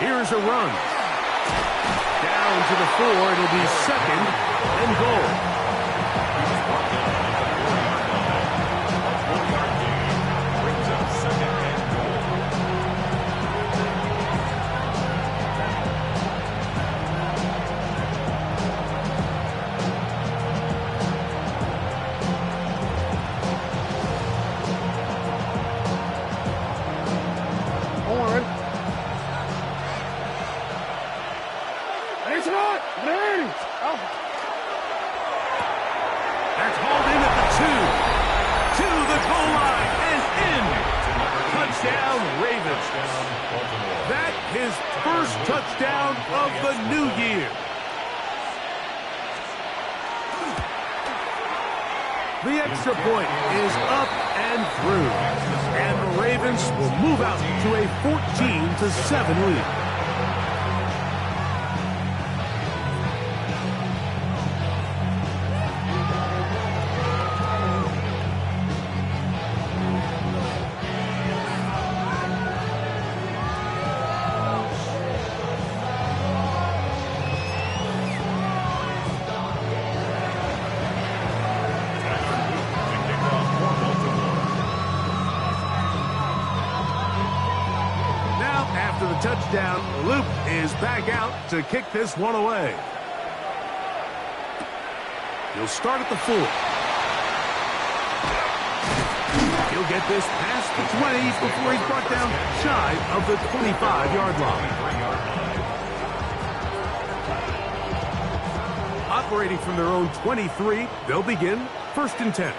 Here's a run. Down to the 4. It'll be second and goal. That's hauled in at the 2. To the goal line and in. Touchdown, Ravens. That his first touchdown of the new year. The extra point is up and through. And the Ravens will move out to a 14-7 lead. After the touchdown, Luke is back out to kick this one away. He'll start at the 4. He'll get this past the 20 before he's brought down shy of the 25-yard line. Operating from their own 23, they'll begin 1st and 10.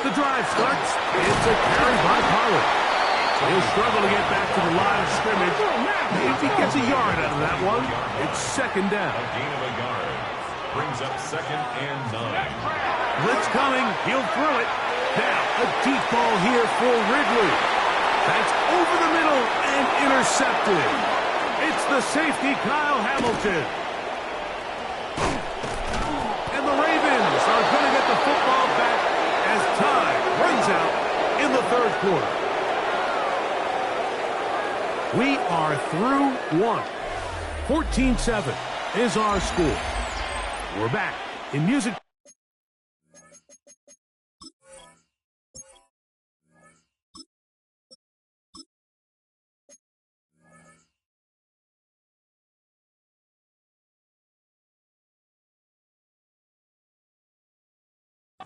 The drive starts. It's a carry by Pollard. He'll struggle to get back to the line of scrimmage. If he gets a yard out of that one, it's 2nd down. A gain of a yard. Brings up 2nd and 9. Blitz coming. He'll throw it. Now a deep ball here for Ridley. That's over the middle and intercepted. It's the safety, Kyle Hamilton. And the Ravens are going to get the football back as time runs out in the 3rd quarter. We are through 1. 14-7 is our score. We're back in music.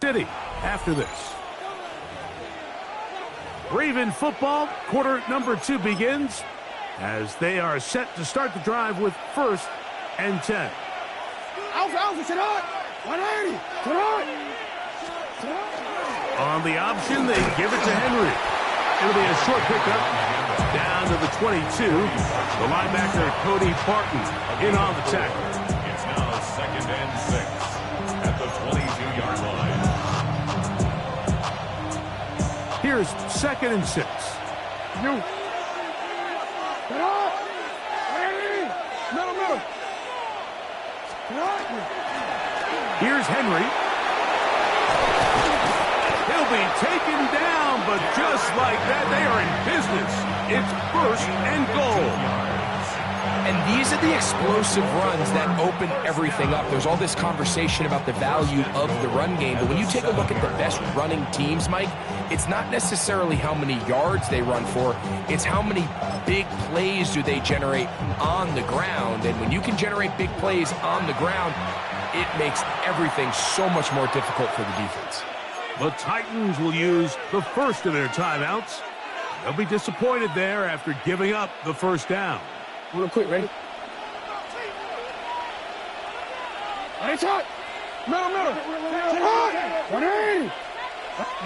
City after this. Raven football, quarter number 2 begins as they are set to start the drive with 1st and 10. On the option, they give it to Henry. It'll be a short pickup down to the 22. The linebacker, Cody Barton, in on the tackle. It's now 2nd and 6 at the 22-yard line. Here's 2nd and 6. Here's Henry. He'll be taken down, but just like that, they are in business. It's 1st and goal. And these are the explosive runs that open everything up. There's all this conversation about the value of the run game, but when you take a look at the best running teams, Mike, it's not necessarily how many yards they run for, it's how many big plays do they generate on the ground. And when you can generate big plays on the ground, it makes everything so much more difficult for the defense. The Titans will use the first of their timeouts. They'll be disappointed there after giving up the 1st down. Real quick, ready? Middle. 180.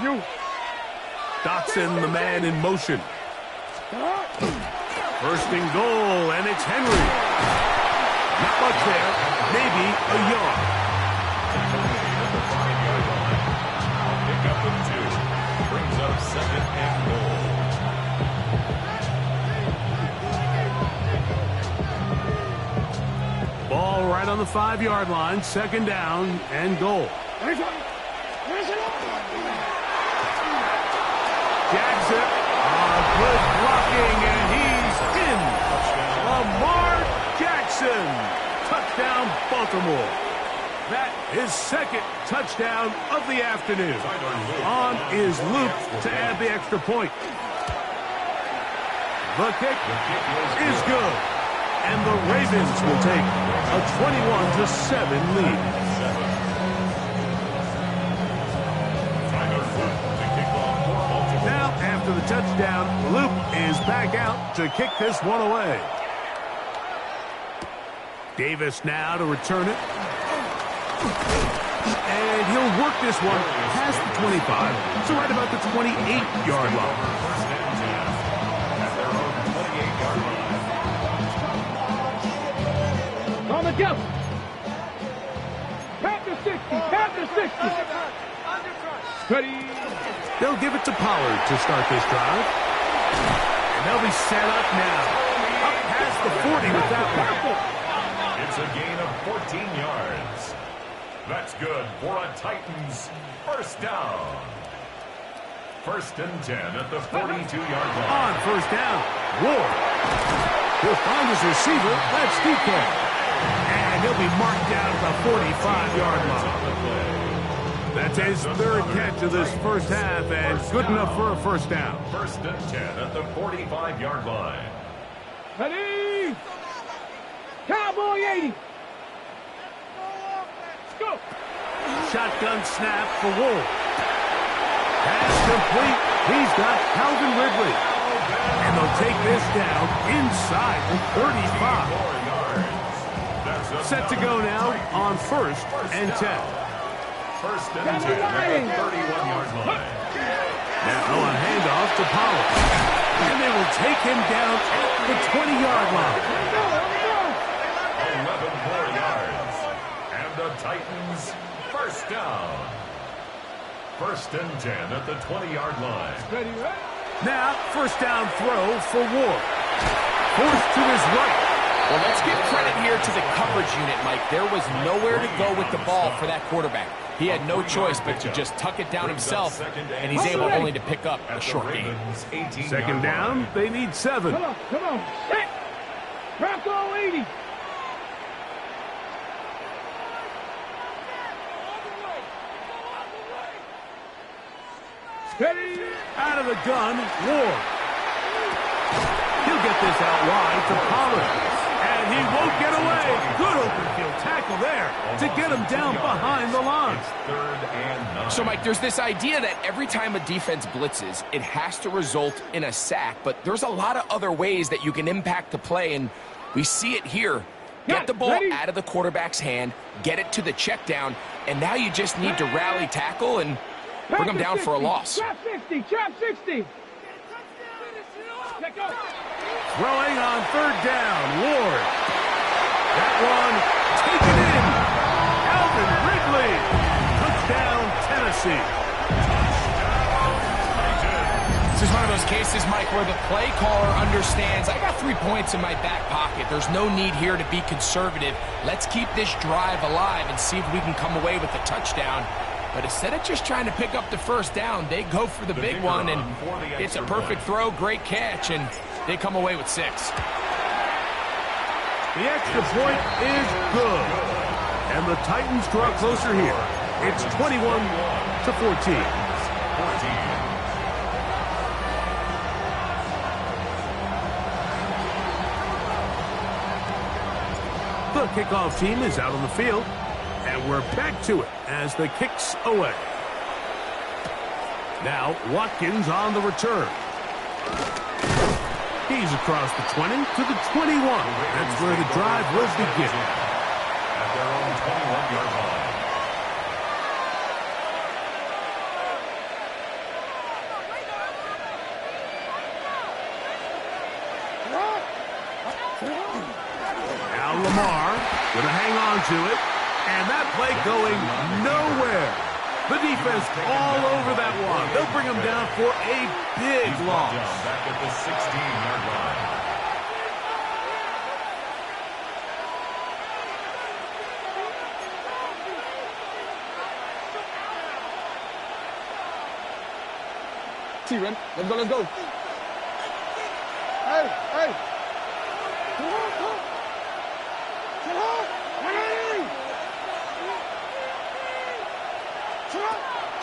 You. Dotson, the man in motion. 1st and goal, and it's Henry. Not much there. Maybe a yard. Pick up the 2. Brings up 2nd and goal. right on the 5-yard line, second down and goal. Jackson, good blocking, and he's in. Lamar Jackson, touchdown Baltimore. That is second touchdown of the afternoon. On is Luke to add the extra point. The kick is good, and the Ravens will take a 21-7 lead. Now, after the touchdown, Luke is back out to kick this one away. Davis now to return it. And he'll work this one past the 25, so right about the 28-yard line. On the jump. Pat the 60. Pat the 60. Ready. They'll give it to Pollard to start this drive. And they'll be set up now. Up past the 40 with that one. It's a gain of 14 yards. That's good for a Titans first down. First and 10 at the 42-yard line. On first down, Ward. He'll find his receiver. That's DK. And he'll be marked down at the 45-yard line. That's his third catch of this first half, and good enough for a first down. First and 10 at the 45-yard line. Ready. Cowboy 80. Go. Shotgun snap for Ward. Pass complete. He's got Calvin Ridley. And they'll take this down inside the 35. Set to go now on first and 10. First and 10 at the 31-yard line. Now a handoff to Pollard. And they will take him down at the 20-yard line. 11 more yards. And the Titans first down. First and 10 at the 20-yard line. Now, first down throw for Ward. Forced to his right. Well, let's give credit here to the coverage unit, Mike. There was nowhere to go with the ball for that quarterback. He had no choice but to just tuck it down himself, and he's able only to pick up a short gain. Second down, they need 7. Come on. Set. Bronco 80. Steady. Out of the gun, Ward. He'll get this out wide to Pollard. And he won't get away. Good open field tackle there to get him down behind the line. Third and 9. So, Mike, there's this idea that every time a defense blitzes, it has to result in a sack. But there's a lot of other ways that you can impact the play, and we see it here. Get the ball out of the quarterback's hand, get it to the check down, and now you just need to rally tackle and bring them down for a loss. Trap 60. Trap 60. Let go. Throwing on third down, Ward. That one taken in. Calvin Ridley. Touchdown, Tennessee. This is one of those cases, Mike, where the play caller understands, I got 3 points in my back pocket. There's no need here to be conservative. Let's keep this drive alive and see if we can come away with a touchdown. But instead of just trying to pick up the first down, they go for the big one, and it's a perfect throw, great catch, and they come away with 6. The extra point is good. And the Titans draw closer here. It's 21-14. The kickoff team is out on the field. And we're back to it as the kick's away. Now, Watkins on the return. He's across the 20 to the 21. That's where the drive will begin. At their own 21-yard line. Now Lamar going to hang on to it. And that play going nowhere. The defense all over that one. They'll bring him down for a big loss. Back at the 16-yard line. T, ready? Let's go, let's go. Hey, hey.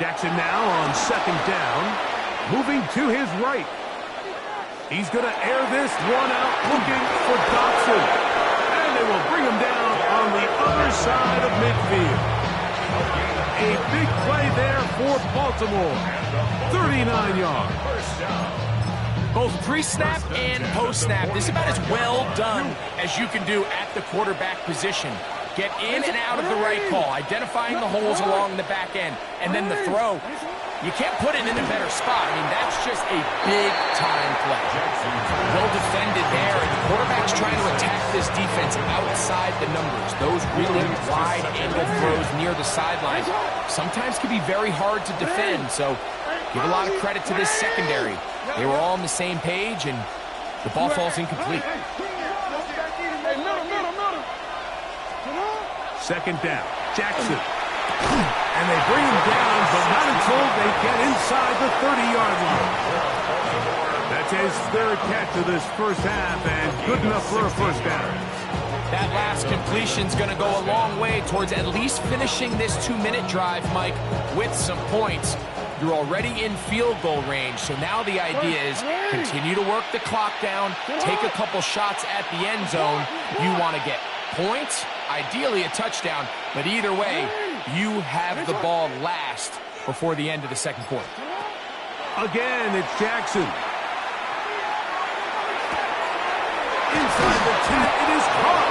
Jackson now on second down, moving to his right. He's going to air this one out, looking for Dotson. And they will bring him down on the other side of midfield. A big play there for Baltimore. 39 yards. Both pre-snap and post-snap, this is about as well done as you can do at the quarterback position. Get in and out of the right call, identifying the holes along the back end, and then the throw. You can't put it in a better spot. I mean, that's just a big-time play. Well defended there, and the quarterback's trying to attack this defense outside the numbers. Those really wide-angle throws near the sideline sometimes can be very hard to defend, so give a lot of credit to this secondary. They were all on the same page, and the ball falls incomplete. Second down, Jackson. And they bring him down, but not until they get inside the 30-yard line. That's his third catch of this first half, and good enough for a first down. That last completion's going to go a long way towards at least finishing this 2-minute drive, Mike, with some points. You're already in field goal range, so now the idea is continue to work the clock down, take a couple shots at the end zone. You want to get points, ideally a touchdown, but either way, you have the ball last before the end of the second quarter. Again, it's Jackson. Inside the 2, it is caught.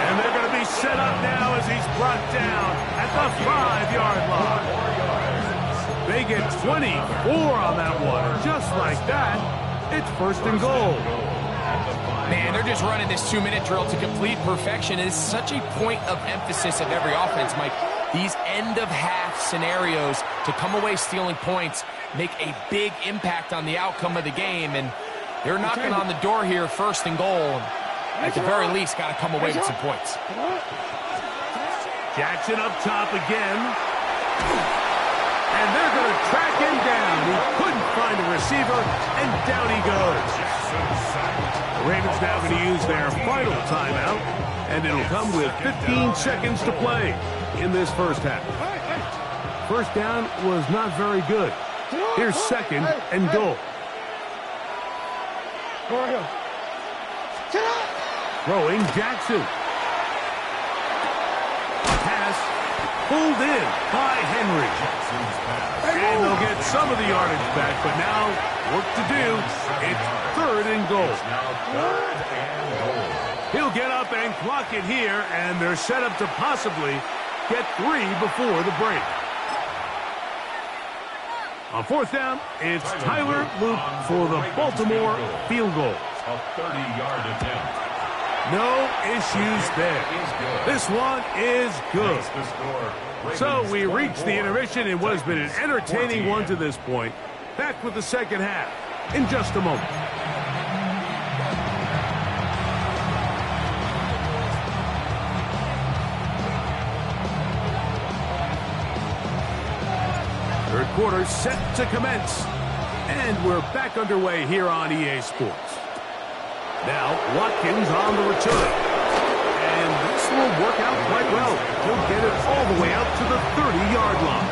And they're going to be set up now as he's brought down at the 5-yard line. They get 24 on that one. Just like that, it's first and goal. Man, they're just running this 2-minute drill to complete perfection. It is such a point of emphasis of every offense, Mike. These end-of-half scenarios to come away stealing points make a big impact on the outcome of the game, and they're knocking on the door here, first and goal. At the very least, got to come away with some points. Jackson up top again. And they're going to track him down. He couldn't find a receiver, and down he goes. The Ravens now going to use their final timeout, and it'll come with 15 seconds to play in this first half. First down was not very good. Here's second and goal. Throwing Jackson. Pass pulled in by Henry. And they'll get some of the yardage back, but now work to do. It's third and goal. He'll get up and clock it here, and they're set up to possibly get 3 before the break. On fourth down, it's Tyler Luke for the Baltimore field goal. A 30-yard attempt. No issues there. This one is good. So we reach the intermission in what has been an entertaining one to this point. Back with the second half in just a moment. Third quarter set to commence. And we're back underway here on EA Sports. Now, Watkins on the return. And this will work out quite well. He'll get it all the way out to the 30-yard line.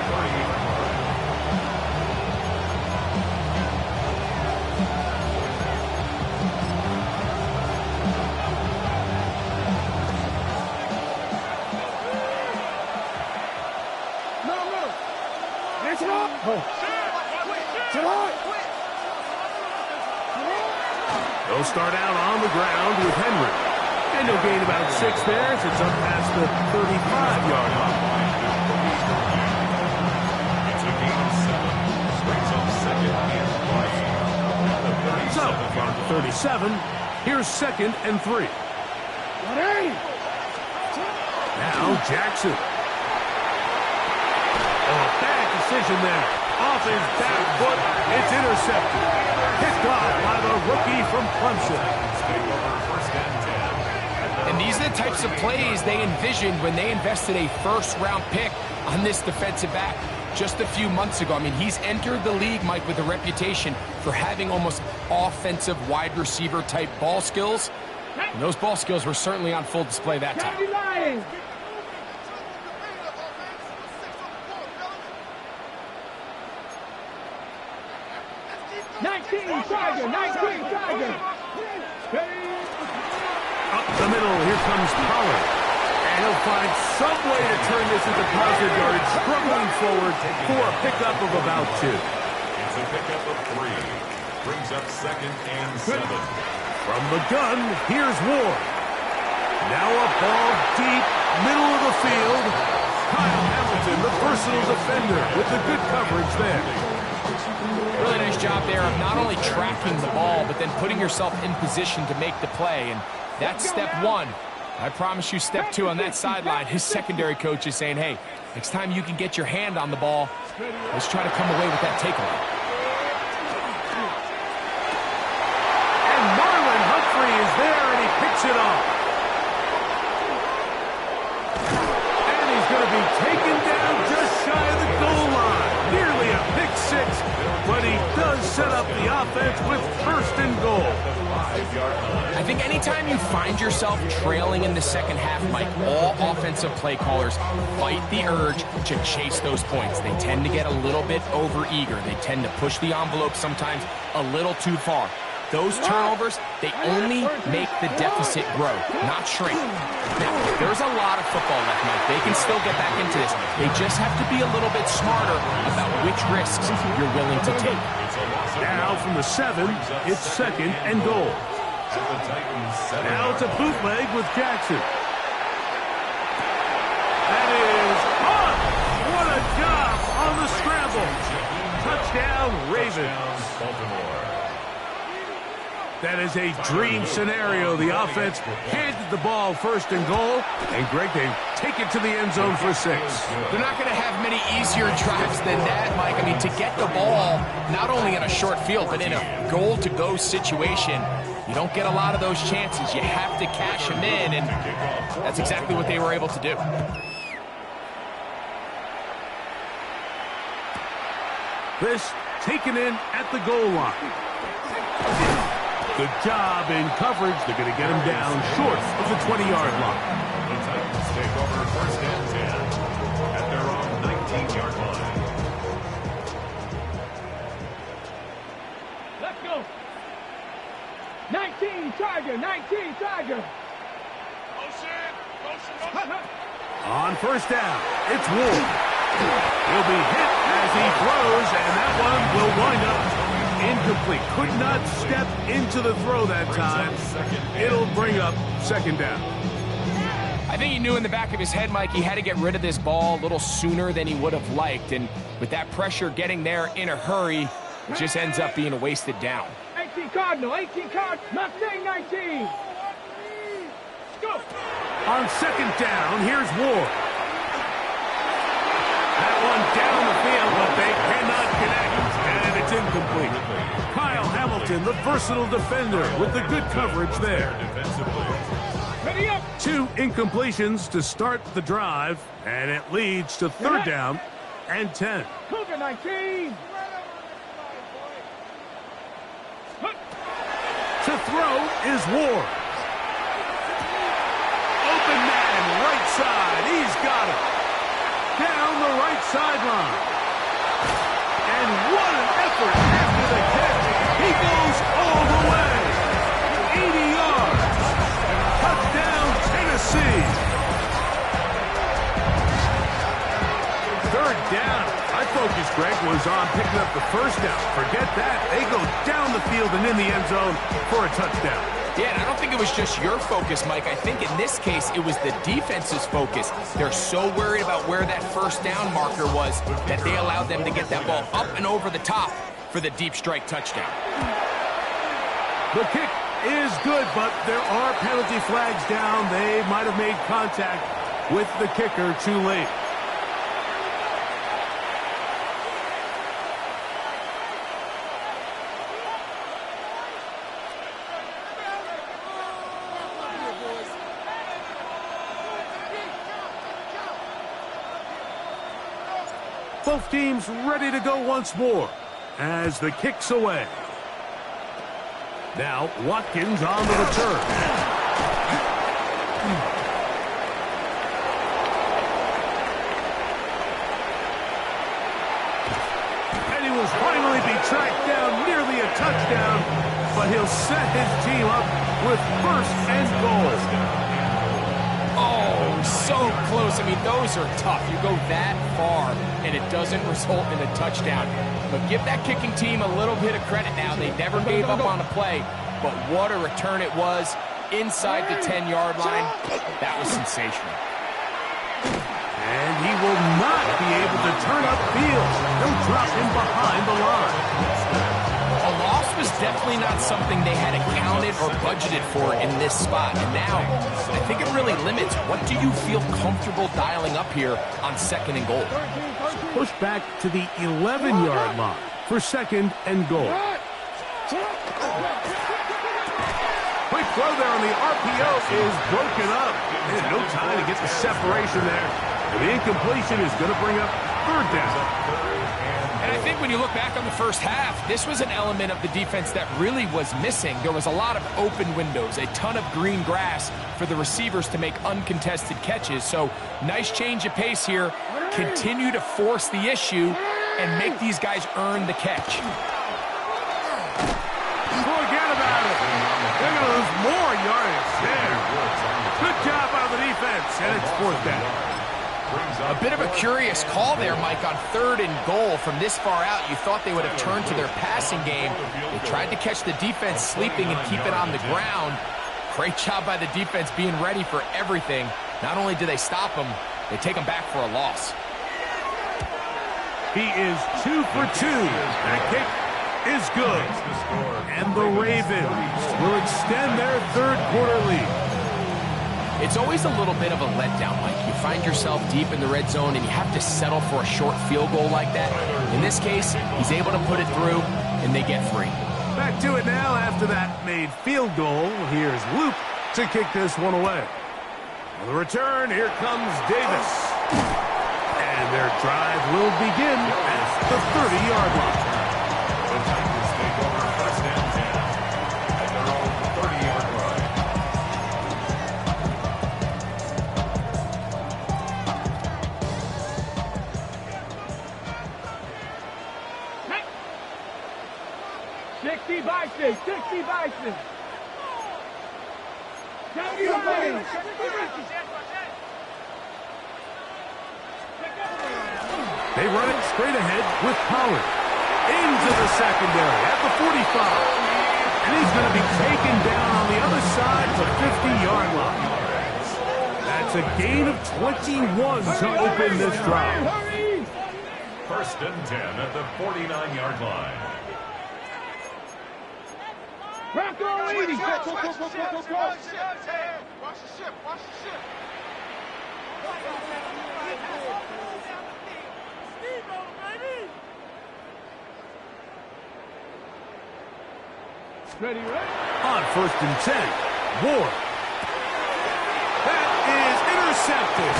They'll start out on the ground with Henry. And he'll gain about 6 there as it's up past the 35-yard line. It's a gain of 7. Brings up second and 5. So, from 37, here's second and 3. Now Jackson. Oh, bad decision there. Off his back foot, it's intercepted. Picked off by the rookie from Clemson. And these are the types of plays they envisioned when they invested a first-round pick on this defensive back. just a few months ago. I mean, he's entered the league, Mike, with a reputation for having almost offensive wide receiver type ball skills. And those ball skills were certainly on full display that time. 19 Tiger, 19 Tiger. Up the middle, here comes Pollard. And he'll find some way to turn this into positive yards, struggling forward for a pickup of about 2. It's a pickup of 3. Brings up 2nd and 7. From the gun, here's Ward. Now a ball deep, middle of the field. Kyle Hamilton, the versatile defender, with the good coverage there. Really nice job there of not only tracking the ball, but then putting yourself in position to make the play. And that's step 1. I promise you step 2 on that sideline. His secondary coach is saying, hey, next time you can get your hand on the ball, let's try to come away with that takeaway. And Marlon Humphrey is there, and he picks it off. And he's going to be taken down just shy of the goal line. Nearly a pick 6, but he does set up the offense with 1st and goal. I think anytime you find yourself trailing in the second half, Mike, all offensive play callers fight the urge to chase those points. They tend to get a little bit overeager. They tend to push the envelope sometimes a little too far. Those turnovers, they only make the deficit grow, not shrink. Now, there's a lot of football left, Mike. They can still get back into this. They just have to be a little bit smarter about which risks you're willing to take. Now from the 7, it's 2nd and goal. Now it's a bootleg with Jackson. That is on. What a job on the scramble. Touchdown, Ravens. That is a dream scenario. The offense handed the ball 1st and goal. And Greg, they take it to the end zone for 6. They're not going to have many easier drives than that, Mike. I mean, to get the ball, not only in a short field, but in a goal-to-go situation, you don't get a lot of those chances. You have to cash them in, and that's exactly what they were able to do. This taken in at the goal line. Good job in coverage. They're going to get him down short of the 20-yard line. The Titans take over 1st and 10 at their own 19-yard line. Let's go. 19 Tiger, 19 Tiger. On 1st down, it's Ward. He'll be hit as he throws, and that one will wind up incomplete. Could not step into the throw that time. It'll bring up 2nd down. I think he knew in the back of his head, Mike, he had to get rid of this ball a little sooner than he would have liked. And with that pressure getting there in a hurry, it just ends up being a wasted down. 18 Cardinal, 18 Cardinal, Mustang 19. Go. On 2nd down, here's Ward. That one down the field, but they cannot connect, and it's incomplete. Kyle Hamilton, the versatile defender, with the good coverage there. Ready up. 2 incompletions to start the drive, and it leads to 3rd down and 10. Cougar 19. To throw is Ward. Open man, right side. He's got it. Down the right sideline. And what an effort after the catch. He goes all the way. 80 yards. Touchdown, Tennessee. 3rd down. My focus, Greg, was on picking up the 1st down. Forget that. They go down the field and in the end zone for a touchdown. Yeah, and I don't think it was just your focus, Mike. I think in this case, it was the defense's focus. They're so worried about where that 1st down marker was that they allowed them to get that ball up and over the top for the deep strike touchdown. The kick is good, but there are penalty flags down. They might have made contact with the kicker too late. Both teams ready to go once more as the kick's away. Now Watkins on the return. And he will finally be tracked down, nearly a touchdown, but he'll set his team up with first and goal. Oh, so close. I mean, those are tough. You go that far, and it doesn't result in a touchdown. But give that kicking team a little bit of credit now. They never gave up on a play, but what a return it was inside the 10-yard line. That was sensational. And he will not be able to turn upfield. They'll drop him behind the line. A loss was definitely not something they had accounted or budgeted for in this spot. And now, I think it really limits what do you feel comfortable dialing up here on second and goal. Push back to the 11-yard line for second and goal. Quick throw there on the RPO is broken up. And no time to get the separation there. And the incompletion is going to bring up third down. And I think when you look back on the first half, this was an element of the defense that really was missing. There was a lot of open windows, a ton of green grass for the receivers to make uncontested catches. So nice change of pace here. Continue to force the issue and make these guys earn the catch. Forget about it. They're going to lose more yardage there. Good job by the defense, and it's fourth down. A bit of a curious call there, Mike, on third and goal. From this far out, you thought they would have turned to their passing game. They tried to catch the defense sleeping and keep it on the ground. Great job by the defense being ready for everything. Not only do they stop them, they take them back for a loss. He is 2 for 2. That kick is good. And the Ravens will extend their third quarter lead. It's always a little bit of a letdown, Mike. You find yourself deep in the red zone and you have to settle for a short field goal like that. In this case, he's able to put it through and they get free. Back to it now after that made field goal. Here's Luke to kick this one away. On the return, here comes Davis. And their drive will begin at the 30-yard line. The Titans take over first and 10 at their own 30-yard line. Bison, 60 Bison. They run it straight ahead with Pollard. Into the secondary at the 45. And he's going to be taken down on the other side of the 50-yard line. That's a gain of 21 to open this drive. First and 10 at the 49-yard line. Watch the ship. Ready, right? On first and 10, Ward. That is intercepted.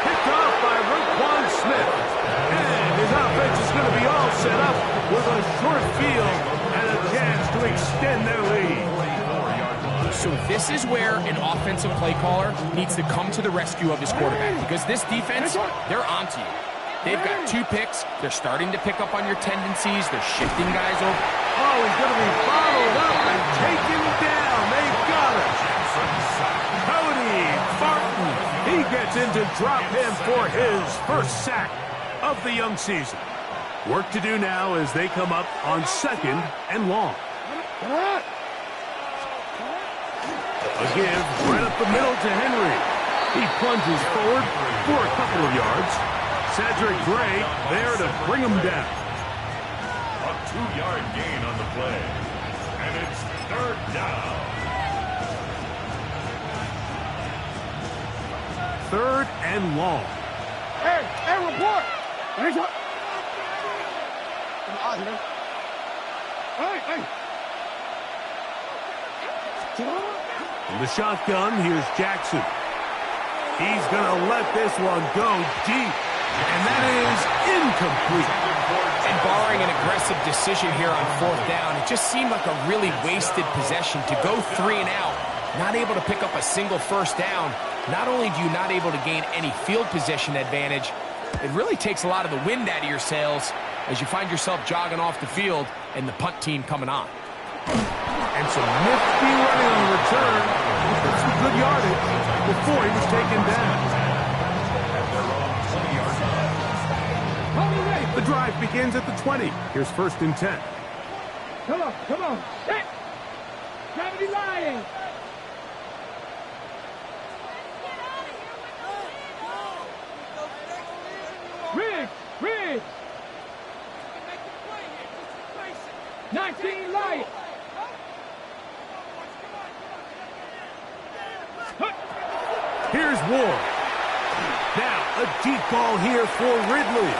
Picked off by Roquan Smith. And his offense is going to be all set up with a short field and a chance to extend their lead. So this is where an offensive play caller needs to come to the rescue of his quarterback, because this defense, they're onto you. They've got 2 picks. They're starting to pick up on your tendencies. They're shifting guys over. Oh, he's going to be followed up and taken down. They've got it. Cody Barton. He gets in to drop him for his first sack of the young season. Work to do now as they come up on second and long. A give right up the middle to Henry. He plunges forward for a couple of yards. Cedric Gray there to bring him down. A 2-yard gain on the play. And it's third down. Third and long. Hey, report. Hey. In the shotgun, here's Jackson. He's going to let this one go deep. And that is incomplete. And barring an aggressive decision here on 4th down, it just seemed like a really wasted possession to go 3 and out, not able to pick up a single 1st down. Not only do you not able to gain any field position advantage, it really takes a lot of the wind out of your sails as you find yourself jogging off the field and the punt team coming on. And some nifty running on the return. With some good yardage before he was taken down. The drive begins at the 20. Here's 1st and 10. Come on, come on. Set. Gravity Lions. Riggs. 19 Lions. Here's Ward. Now a deep ball here for Ridley.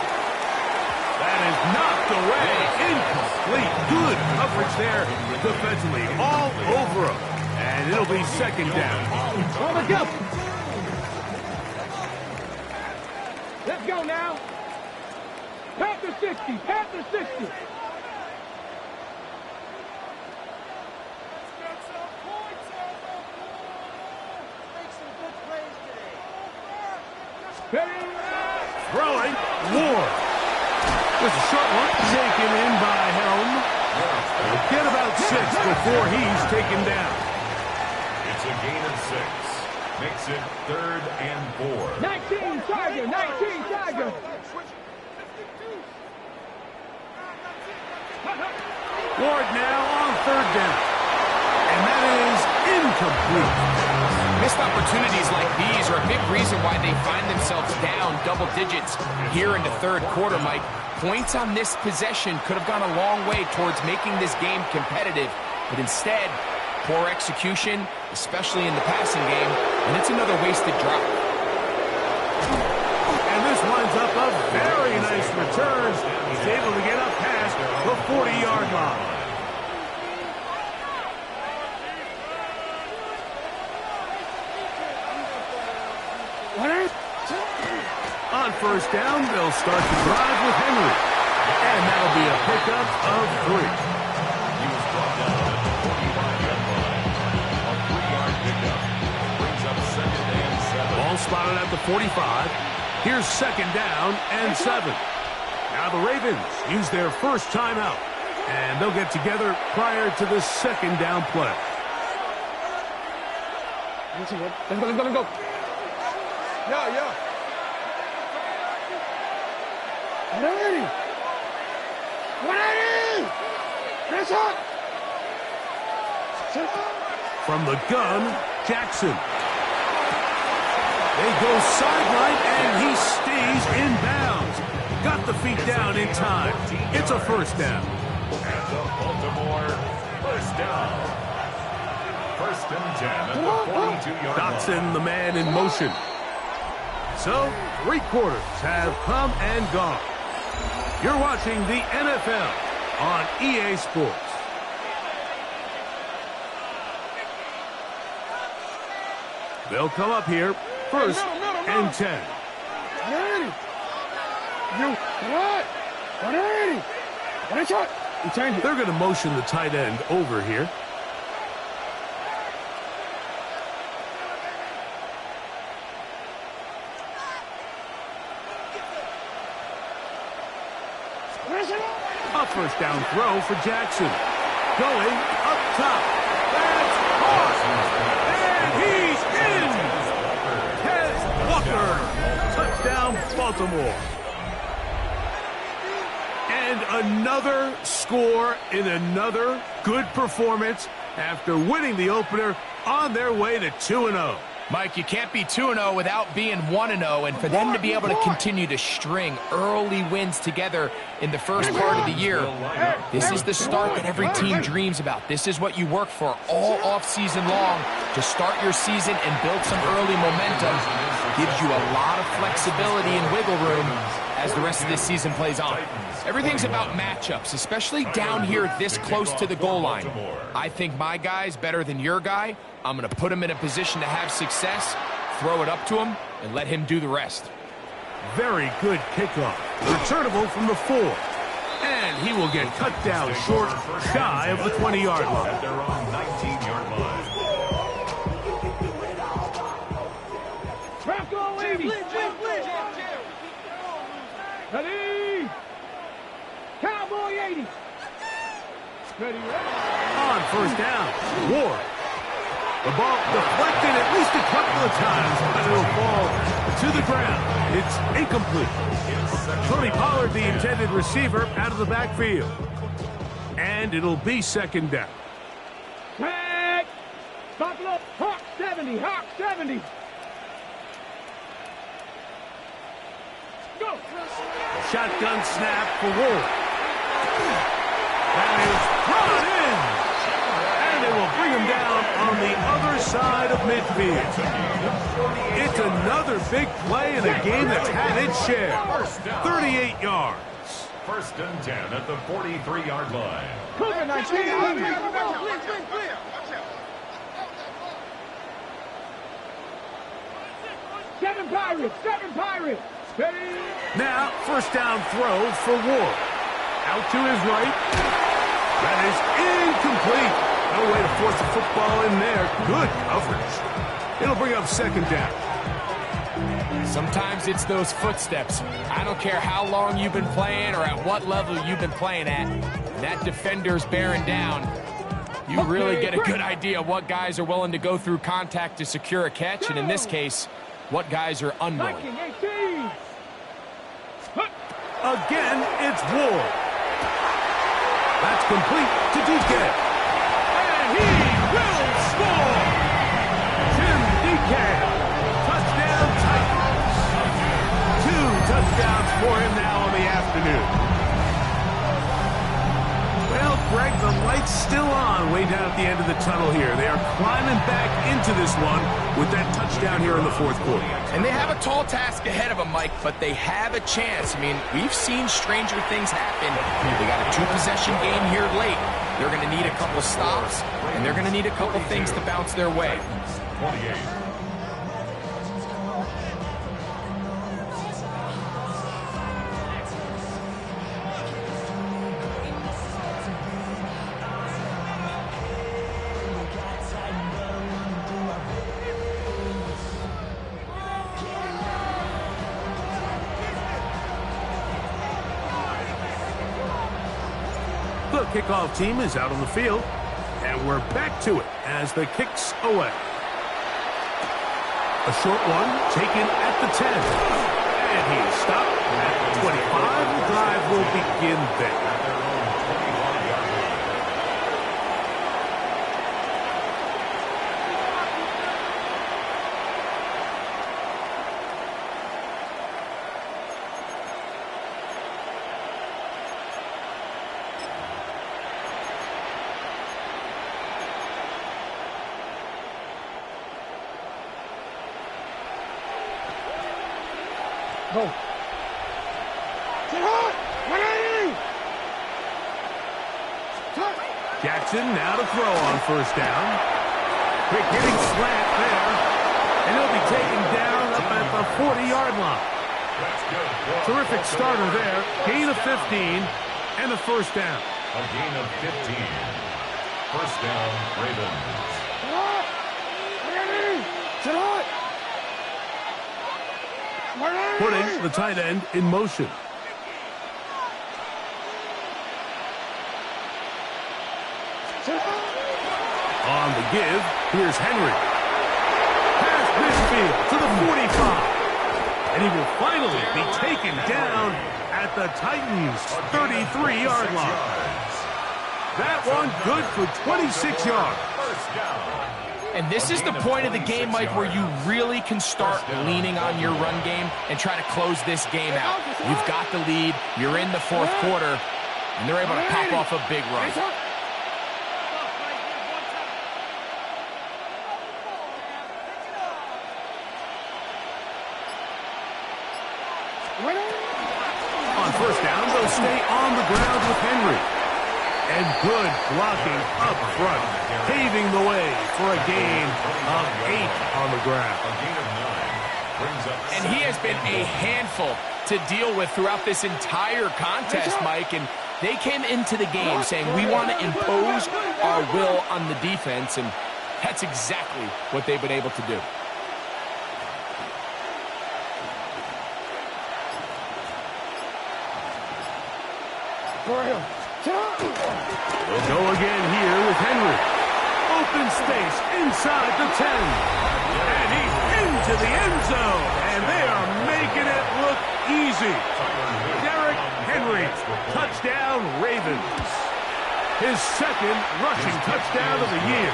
That is knocked away. Incomplete. Good coverage there defensively. All over him. And it'll be 2nd down. On the go. Let's go now. Panther 60. Panther 60. Throwing. Ward. There's a short one. Taken in by Helm. He'll get about 6 before he's taken down. It's a gain of 6. Makes it 3rd and 4. 19 Tiger. 19 Tiger. Ward now on 3rd down. And that is incomplete. Missed opportunities like these are a big reason why they find themselves down double digits here in the 3rd quarter, Mike. Points on this possession could have gone a long way towards making this game competitive, but instead, poor execution, especially in the passing game, and it's another wasted drive. And this winds up a very nice return. He's able to get up past the 40-yard line. On 1st down, they'll start the drive with Henry. And that'll be a pickup of 3. He was brought down at the 45-yard line. A 3-yard pickup brings up 2nd and 7. Ball spotted at the 45. Here's 2nd down and 7. Now the Ravens use their first timeout. And they'll get together prior to the 2nd down play. Let's go. Yeah. Ready. 180. Press up. From the gun, Jackson. They go sideline, and he stays in bounds. Got the feet down in time. It's a 1st down. And the Baltimore 1st down. 1st and 10 at the 42-yard line. Dotson, the man in motion. So, 3 quarters have come and gone. You're watching the NFL on EA Sports. They'll come up here 1st and 10. 180. You what? 180. 180. They're going to motion the tight end over here. A 1st down throw for Jackson. Going up top. That's caught. And he's in. Kez Walker. Touchdown, Baltimore. And another score in another good performance after winning the opener on their way to 2-0. Mike, you can't be 2-0 without being 1-0, and for them to be able to continue to string early wins together in the first part of the year, this is the start that every team dreams about. This is what you work for all offseason long to start your season and build some early momentum. Gives you a lot of flexibility and wiggle room as the rest of this season plays on. Everything's about matchups, especially down here this close to the goal line. I think my guy's better than your guy. I'm going to put him in a position to have success, throw it up to him, and let him do the rest. Very good kickoff. Returnable from the 4. And he will get cut down short, shy of the 20-yard line. At their own 19-yard line. Bronco 80. Ready. Cowboy 80. Ready. On first down, Ward. The ball deflected at least a couple of times, but it'll fall to the ground. It's incomplete. Tony Pollard, the intended receiver, out of the backfield. And it'll be second down. Tag. Buffalo. Hawk 70. Hawk 70. Go. Shotgun snap for Ward. That is brought in. And they will bring him down on the other side of midfield. It's another big play in a game that's had its share. 38 yards. First and 10 at the 43-yard line. Cougar 19. Seven Pirates. Ready. Now, first down throw for Ward. Out to his right. That is incomplete. No way to force the football in there. Good coverage. It'll bring up second down. Sometimes it's those footsteps. I don't care how long you've been playing or at what level you've been playing at. When that defender's bearing down, you really get a good idea what guys are willing to go through contact to secure a catch, and in this case, what guys are unwilling. Again, it's Ward. That's complete to DK. And he will score! Tim DK. Touchdown Titans. 2 touchdowns for him now on the afternoon. Well, Greg, the light's still on way down at the end of the tunnel here. They are climbing back into this one with that touchdown here in the fourth quarter. And they have a tall task ahead of them, Mike, but they have a chance. I mean, we've seen stranger things happen. They got a 2-possession game here late. They're going to need a couple stops, and they're going to need a couple things to bounce their way. 28. The kickoff team is out on the field, and we're back to it as the kick's away. A short one taken at the 10. And he's stopped at the 25. The drive will begin there. Go. Sit hard. 180. Jackson now to throw on first down. Quick hitting slant there. And he'll be taken down up at the 40-yard line. Terrific starter there. Gain of 15 and a first down. A gain of 15. First down, Ravens. Sit hard. Putting the tight end in motion. On the give, here's Henry. Past midfield to the 45. And he will finally be taken down at the Titans' 33-yard line. That one good for 26 yards. First down. And this is the point of the game, Mike, where you really can start leaning on your run game and try to close this game out. You've got the lead, you're in the fourth quarter, and they're able to pop off a big run. On first down, they'll stay on the ground with Henry. And good blocking up front, paving the way for a gain of 8 on the ground. A gain of 9. And he has been a handful to deal with throughout this entire contest, Mike. And they came into the game saying, we want to impose our will on the defense, and that's exactly what they've been able to do. We'll go again here with Henry. Open space inside the 10. And he's into the end zone. And they are making it look easy. Derrick Henry, touchdown Ravens. His second rushing touchdown of the year.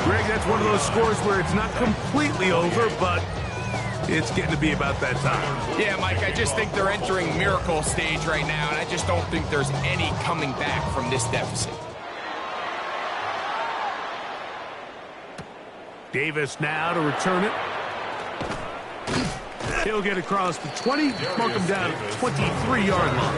Greg, that's one of those scores where it's not completely over, but it's getting to be about that time. Yeah, Mike, I just think they're entering miracle stage right now, and I just don't think there's any coming back from this deficit. Davis now to return it. He'll get across the 20, mark him down at the 23-yard line.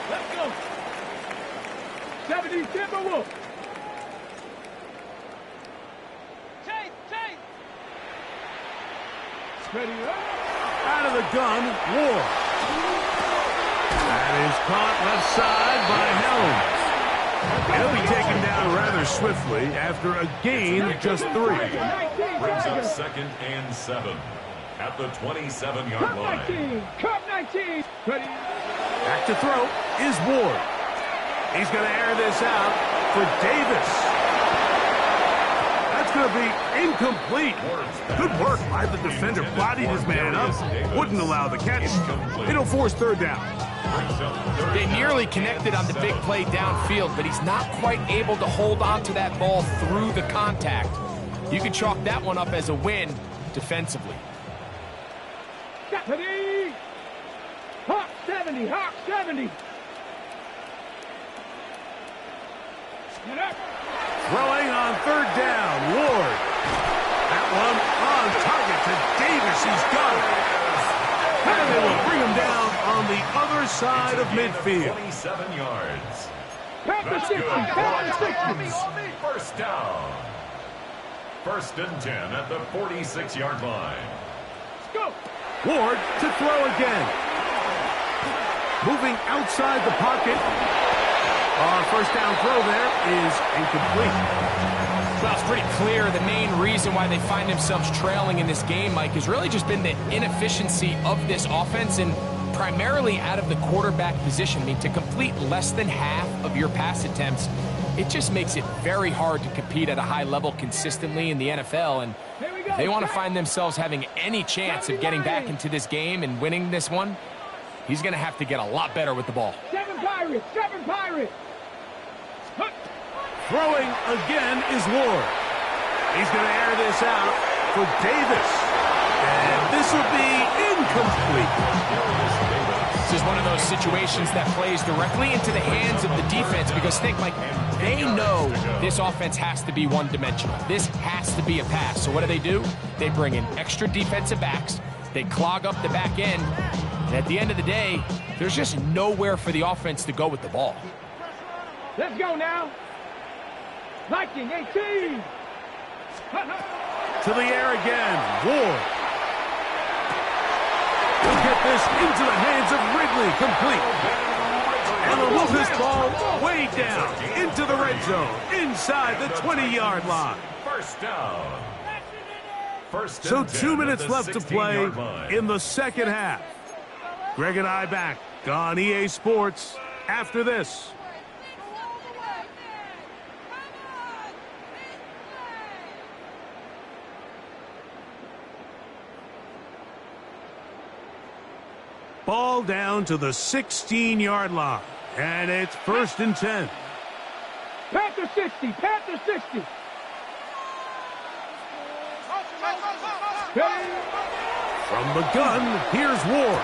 Let's go. 70 Timberwolves. Chase. Ready up. Out of the gun, Ward. That is caught left side by Helms. He'll be taken down rather swiftly after a gain of just 3. Brings up 2nd and 7 at the 27-yard line. Cup 19. Ready. Back to throw is Ward. He's going to air this out for Davis. That's going to be incomplete. Good work by the defender. Bodied his man up. Wouldn't allow the catch. It'll force 3rd down. They nearly connected on the big play downfield, but he's not quite able to hold on to that ball through the contact. You can chalk that one up as a win defensively. Ready. Hawk 70. Hawk 70. Get up. Throwing on 3rd down, Ward. That one on target to Davis. He's got it. And they will bring him down on the other side of midfield. 27 yards. Panther 60. Panther 60. First down. 1st and 10 at the 46-yard line. Let's go. Ward to throw again. Moving outside the pocket. First down throw there is incomplete. Well, it's pretty clear the main reason why they find themselves trailing in this game, Mike, has really just been the inefficiency of this offense and primarily out of the quarterback position. I mean, to complete less than half of your pass attempts, it just makes it very hard to compete at a high level consistently in the NFL. And if they want to find themselves having any chance of getting back into this game and winning this one, he's going to have to get a lot better with the ball. 7 Pirates. 7 Pirates. Throwing again is Ward. He's going to air this out for Davis. And this will be incomplete. This is one of those situations that plays directly into the hands of the defense because think, Mike, they know this offense has to be one-dimensional. This has to be a pass. So what do? They bring in extra defensive backs. They clog up the back end. And at the end of the day, there's just nowhere for the offense to go with the ball. Let's go now. Viking 18. To the air again. Ward. He'll get this into the hands of Ridley. Complete. And they'll move this ball way down into the red zone. Inside the 20-yard line. First down. So 2 minutes left to play in the second half. Greg and I back on EA Sports after this. Ball down to the 16-yard line. And it's 1st and 10. Panther 60. Panther 60. From the gun, here's Ward.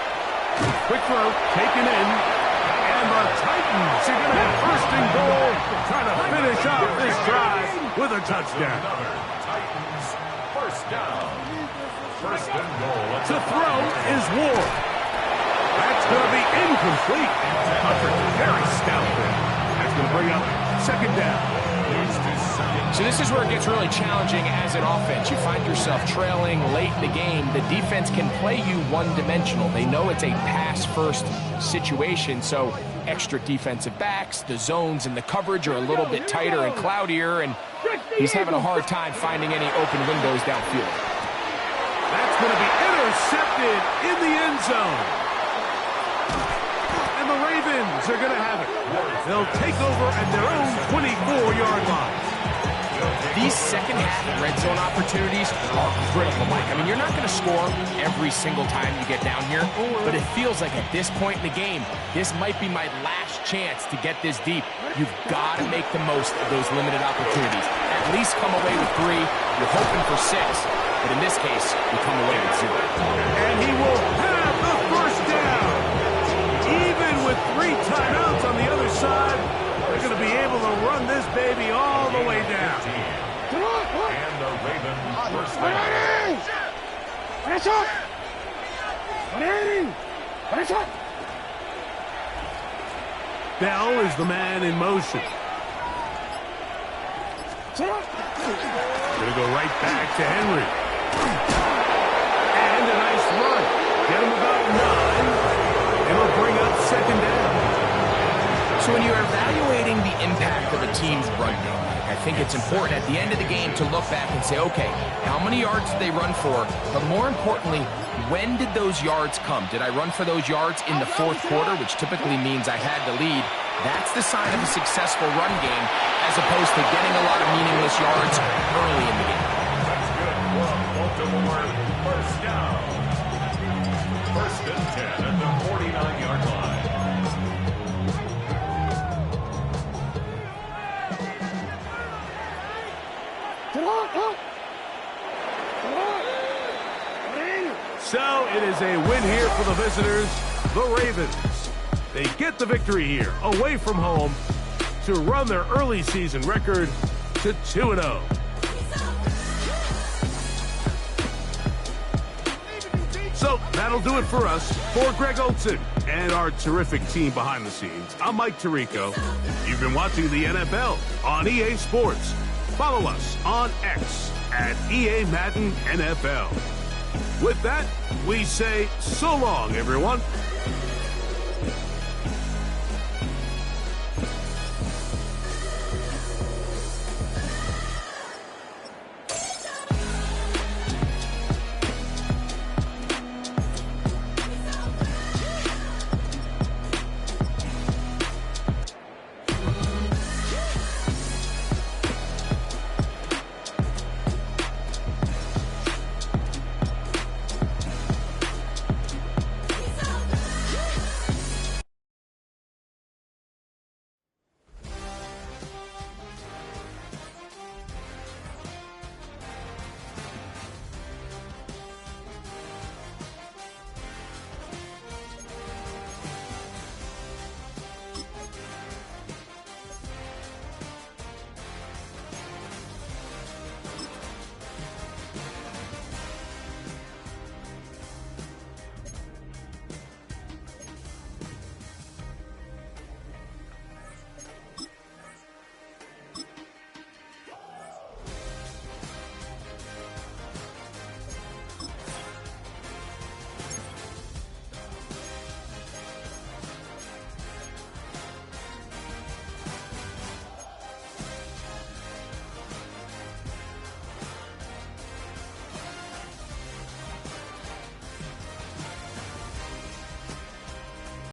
Quick throw, taken in. And the Titans are going to have 1st and goal, trying to finish off this drive with a touchdown. Titans, 1st down. 1st and goal. To throw is Ward. That's going to be incomplete. Patrick going to bring up second down. So this is where it gets really challenging as an offense. You find yourself trailing late in the game. The defense can play you one-dimensional. They know it's a pass-first situation, so extra defensive backs, the zones and the coverage are a little bit tighter and cloudier, and he's having a hard time finding any open windows downfield. That's going to be intercepted in the end zone. And the Ravens are going to have it. They'll take over at their own 24-yard line. These second-half red zone opportunities are critical, Mike. I mean, you're not going to score every single time you get down here, but it feels like at this point in the game, this might be my last chance to get this deep. You've got to make the most of those limited opportunities. At least come away with 3. You're hoping for 6, but in this case, you come away with 0. And he will have the first down. Even with 3 timeouts on the other side, they're going to be able to run this baby all the way down. And the Ravens first down. Bell is the man in motion. Going to go right back to Henry. And a nice run. Get him about 9. It'll bring up second down. So when you're evaluating the impact of a team's run game, I think it's important at the end of the game to look back and say, okay, how many yards did they run for? But more importantly, when did those yards come? Did I run for those yards in the fourth quarter, which typically means I had to lead? That's the sign of a successful run game, as opposed to getting a lot of meaningless yards early in the game. That's good for Baltimore. First down. First and 10 at the 49-yard line. So it is a win here for the visitors, the Ravens. They get the victory here, away from home, to run their early season record to 2-0. So that'll do it for us. For Greg Olsen and our terrific team behind the scenes, I'm Mike Tirico. You've been watching the NFL on EA Sports. Follow us on X at EA Madden NFL. With that, we say so long, everyone.